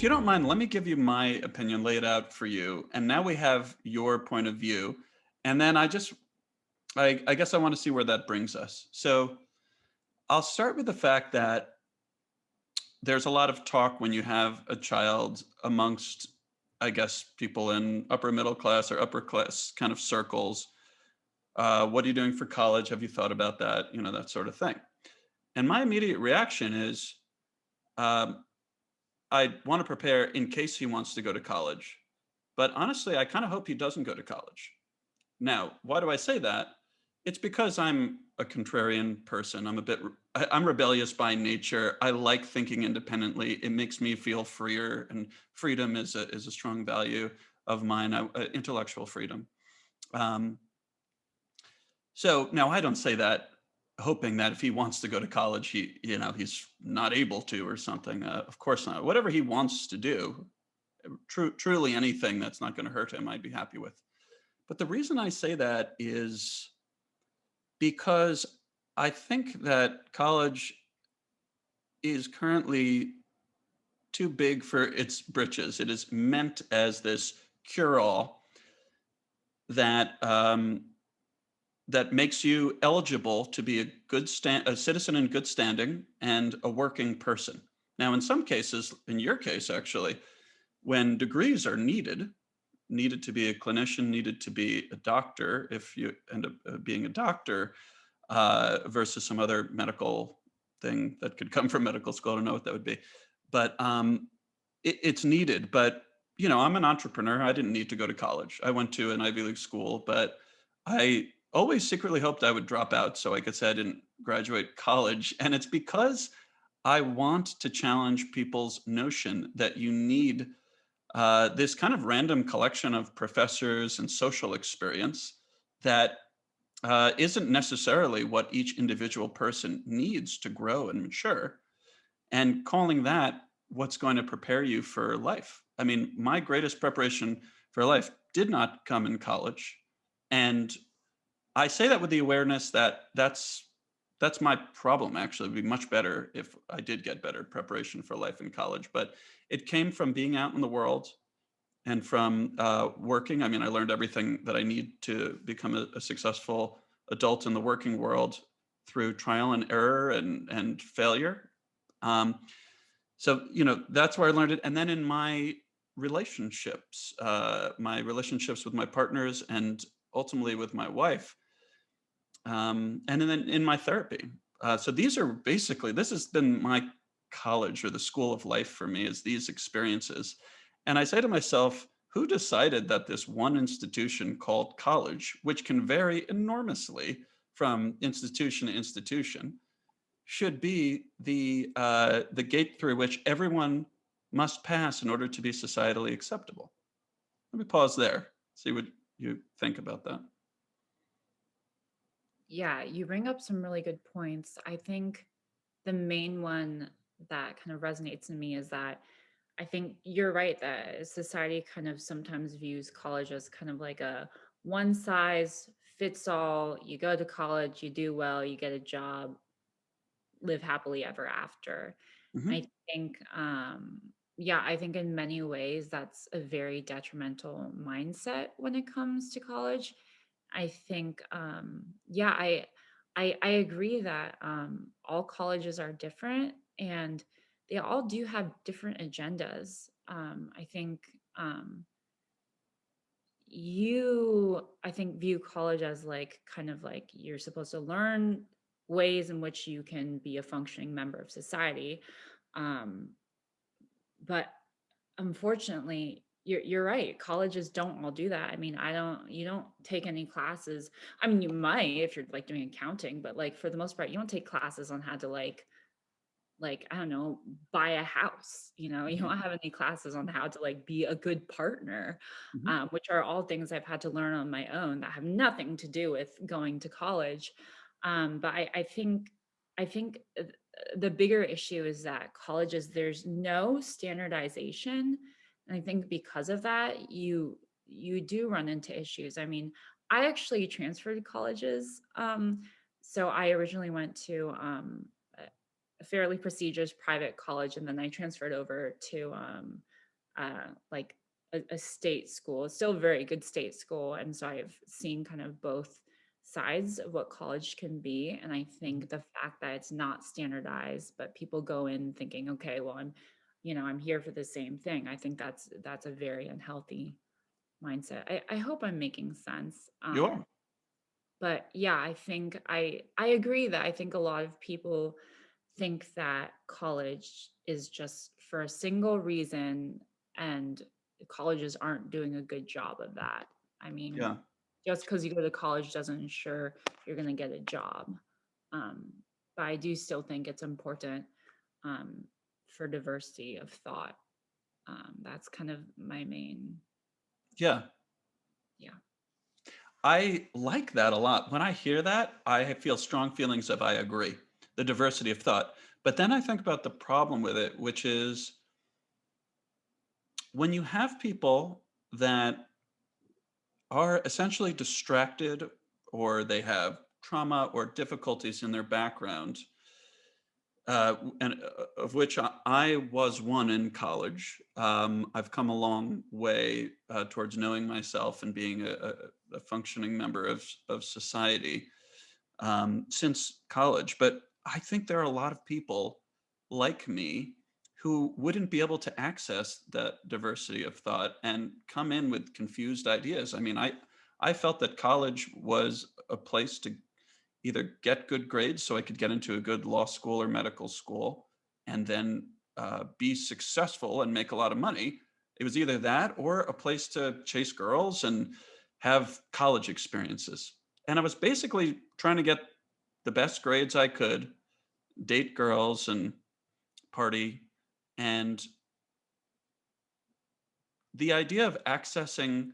if you don't mind, let me give you my opinion, lay it out for you. And now we have your point of view. And then I guess I want to see where that brings us. So I'll start with the fact that there's a lot of talk when you have a child amongst, I guess, people in upper middle class or upper class kind of circles. What are you doing for college? Have you thought about that? That sort of thing. And my immediate reaction is, um, I want to prepare in case he wants to go to college. But honestly, I kind of hope he doesn't go to college. Now, why do I say that? It's because I'm a contrarian person. I'm rebellious by nature. I like thinking independently. It makes me feel freer, and freedom is a strong value of mine. Intellectual freedom. Um, so now I don't say that hoping that if he wants to go to college, he's not able to or something. Of course not. Whatever he wants to do, truly anything that's not going to hurt him, I'd be happy with. But the reason I say that is because I think that college is currently too big for its britches. It is meant as this cure-all that that makes you eligible to be a citizen in good standing and a working person. Now, in some cases, in your case, actually, when degrees are needed to be a clinician, needed to be a doctor, if you end up being a doctor, versus some other medical thing that could come from medical school. I don't know what that would be, but it's needed. But I'm an entrepreneur. I didn't need to go to college. I went to an Ivy League school, but I always secretly hoped I would drop out so I could say I didn't graduate college. And it's because I want to challenge people's notion that you need this kind of random collection of professors and social experience that isn't necessarily what each individual person needs to grow and mature, and calling that what's going to prepare you for life. I mean, my greatest preparation for life did not come in college. And I say that with the awareness that that's my problem. Actually, it'd be much better if I did get better preparation for life in college. But it came from being out in the world and from working. I mean, I learned everything that I need to become a successful adult in the working world through trial and error and failure. Um, so that's where I learned it. And then in my relationships with my partners, and ultimately with my wife, and then in my therapy. So this has been my college or the school of life for me, is these experiences. And I say to myself, who decided that this one institution called college, which can vary enormously from institution to institution, should be the gate through which everyone must pass in order to be societally acceptable? Let me pause there. See what you think about that. Yeah, you bring up some really good points. I think the main one that kind of resonates in me is that I think you're right that society kind of sometimes views college as kind of like a one size fits all. You go to college, you do well, you get a job, live happily ever after. I Hmm. think, yeah, I think in many ways that's a very detrimental mindset when it comes to college. I think, yeah, I agree that all colleges are different and they all do have different agendas. I think um, I think, view college as like kind of like you're supposed to learn ways in which you can be a functioning member of society. Um, but unfortunately, you're right. Colleges don't all do that. I mean, you don't take any classes. I mean, you might if you're like doing accounting, but like for the most part, you don't take classes on how to like I don't know, buy a house. You Hmm. don't have any classes on how to like be a good partner, Hmm. which are all things I've had to learn on my own that have nothing to do with going to college. But I think the bigger issue is that colleges, there's no standardization, and I think because of that, you do run into issues. I mean, I actually transferred colleges. So I originally went to a fairly prestigious private college, and then I transferred over to like a state school. It's still a very good state school, and so I've seen kind of both sides of what college can be. And I Mhm. think the fact that it's not standardized, but people go in thinking, okay, well, I'm here for the same thing. I think that's a very unhealthy mindset. I hope I'm making sense. You are. But yeah, I think I agree that I think a lot of people think that college is just for a single reason, and colleges aren't doing a good job of that. I mean, Yeah. just because you go to college doesn't ensure you're going to get a job. Um, but I do still think it's important um, for diversity of thought. That's kind of my main, Yeah. yeah. I like that a lot. When I hear that, I feel strong feelings of I agree, the diversity of thought. But then I think about the problem with it, which is when you have people that are essentially distracted or they have trauma or difficulties in their background, and of which I was one in college. I've come a long way towards knowing myself and being a functioning member of society since college. But I think there are a lot of people like me who wouldn't be able to access that diversity of thought and come in with confused ideas. I mean, I felt that college was a place to either get good grades so I could get into a good law school or medical school and then be successful and make a lot of money. It was either that or a place to chase girls and have college experiences. And I was basically trying to get the best grades I could, date girls and party. And the idea of accessing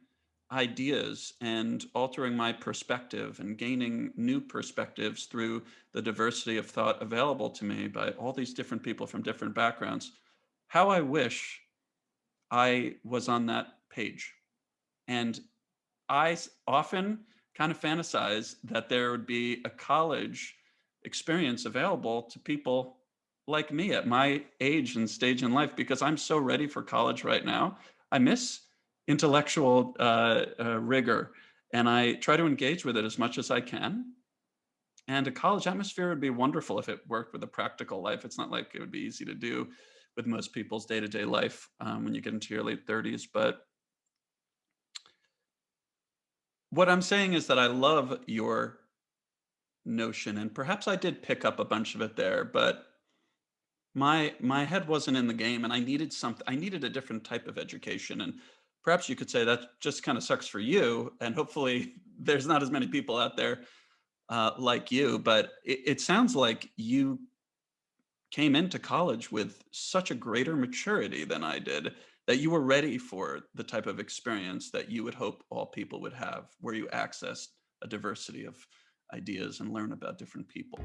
ideas and altering my perspective and gaining new perspectives through the diversity of thought available to me by all these different people from different backgrounds, how I wish I was on that page. And often kind of fantasize that there would be a college experience available to people like me at my age and stage in life because I'm so ready for college right now. I miss intellectual rigor and I try to engage with it as much as I can. And a college atmosphere would be wonderful if it worked with a practical life. It's not like it would be easy to do with most people's day to day life when you get into your late 30s. But what I'm saying is that I love your notion, and perhaps I did pick up a bunch of it there, but my head wasn't in the game, and I needed something. I needed a different type of education, and perhaps you could say that just kind of sucks for you, and hopefully there's not as many people out there like you. But it sounds like you came into college with such a greater maturity than I did that you were ready for the type of experience that you would hope all people would have, where you access a diversity of ideas and learn about different people.